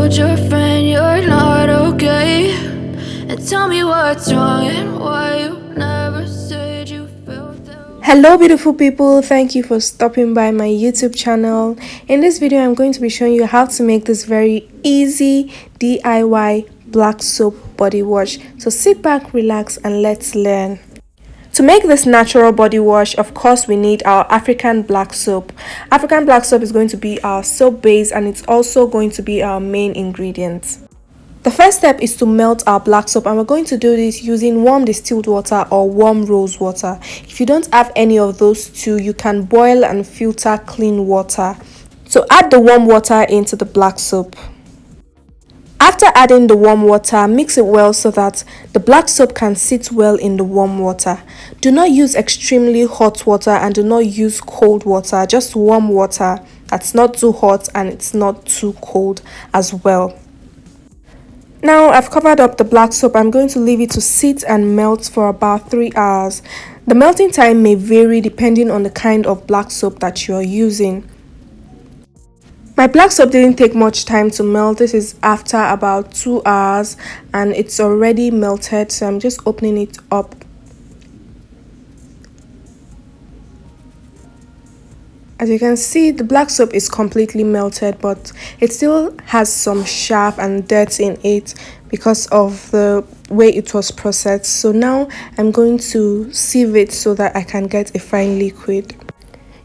told your friend you're not okay, and tell me what's wrong and why you never said you felt that way. Hello beautiful people, thank you for stopping by my YouTube channel. In this video I'm going to be showing you how to make this very easy DIY black soap body wash. So sit back, relax, and let's learn. To make this natural body wash, of course, we need our African black soap. African black soap is going to be our soap base, and it's also going to be our main ingredient. The first step is to melt our black soap, and we're going to do this using warm distilled water or warm rose water. If you don't have any of those two, you can boil and filter clean water. So add the warm water into the black soap. After adding the warm water, mix it well so that the black soap can sit well in the warm water. Do not use extremely hot water and do not use cold water, just warm water that's not too hot and it's not too cold as well. Now I've covered up the black soap. I'm going to leave it to sit and melt for about 3 hours. The melting time may vary depending on the kind of black soap that you're using. My black soap didn't take much time to melt. This is after about 2 hours and it's already melted, so I'm just opening it up. As you can see, the black soap is completely melted, but it still has some chaff and dirt in it because of the way it was processed. So now I'm going to sieve it so that I can get a fine liquid.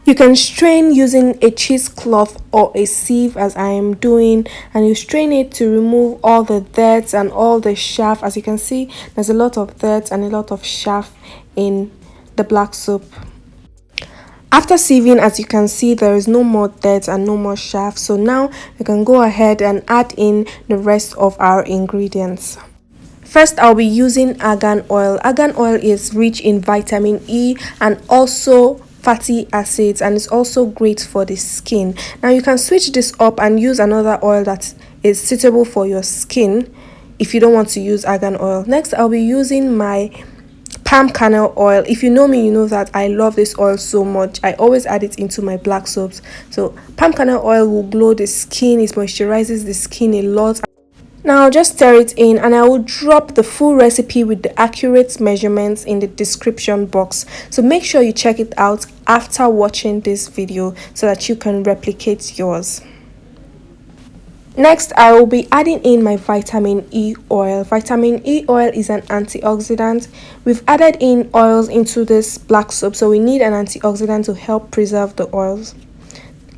You can strain using a cheesecloth or a sieve as I am doing, and you strain it to remove all the dirt and all the chaff. As you can see, there's a lot of dirt and a lot of chaff in the black soap. After sieving, as you can see, there is no more dirt and no more chaff. So now we can go ahead and add in the rest of our ingredients. First, I'll be using argan oil. Argan oil is rich in vitamin E and also fatty acids, and it's also great for the skin. Now you can switch this up and use another oil that is suitable for your skin if you don't want to use argan oil. Next, I'll be using my palm kernel oil. If you know me, you know that I love this oil so much. I always add it into my black soaps. So palm kernel oil will glow the skin, it moisturizes the skin a lot. Now I'll just stir it in, and I will drop the full recipe with the accurate measurements in the description box. So make sure you check it out after watching this video so that you can replicate yours. Next, I will be adding in my vitamin E oil. Vitamin E oil is an antioxidant. We've added in oils into this black soap, so we need an antioxidant to help preserve the oils.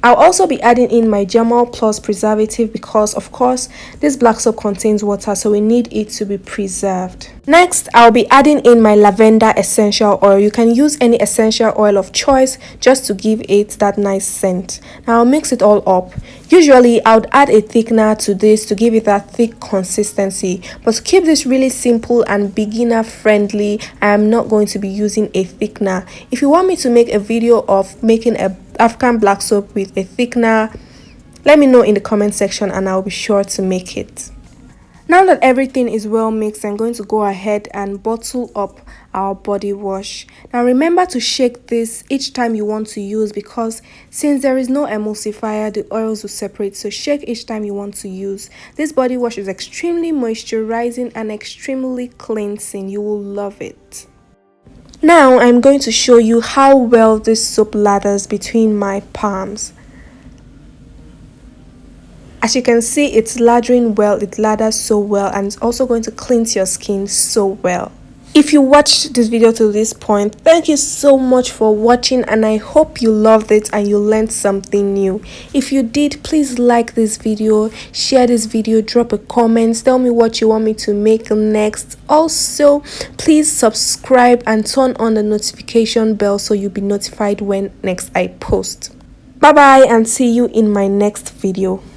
I'll also be adding in my Germal Plus preservative because, of course, this black soap contains water, so we need it to be preserved. Next, I'll be adding in my lavender essential oil. You can use any essential oil of choice just to give it that nice scent. Now I'll mix it all up. Usually, I would add a thickener to this to give it that thick consistency, but to keep this really simple and beginner friendly, I am not going to be using a thickener. If you want me to make a video of making a African black soap with a thickener, let me know in the comment section and I'll be sure to make it. Now that everything is well mixed, I'm going to go ahead and bottle up our body wash. Now remember to shake this each time you want to use, because since there is no emulsifier, the oils will separate. So shake each time you want to use. This body wash is extremely moisturizing and extremely cleansing. You will love it. Now I'm going to show you how well this soap lathers between my palms. As you can see, it's lathering well, it lathers so well, and it's also going to cleanse your skin so well. If you watched this video to this point, thank you so much for watching, and I hope you loved it and you learned something new. If you did, please like this video, share this video, drop a comment, tell me what you want me to make next. Also, please subscribe and turn on the notification bell so you'll be notified when next I post. Bye bye, and see you in my next video.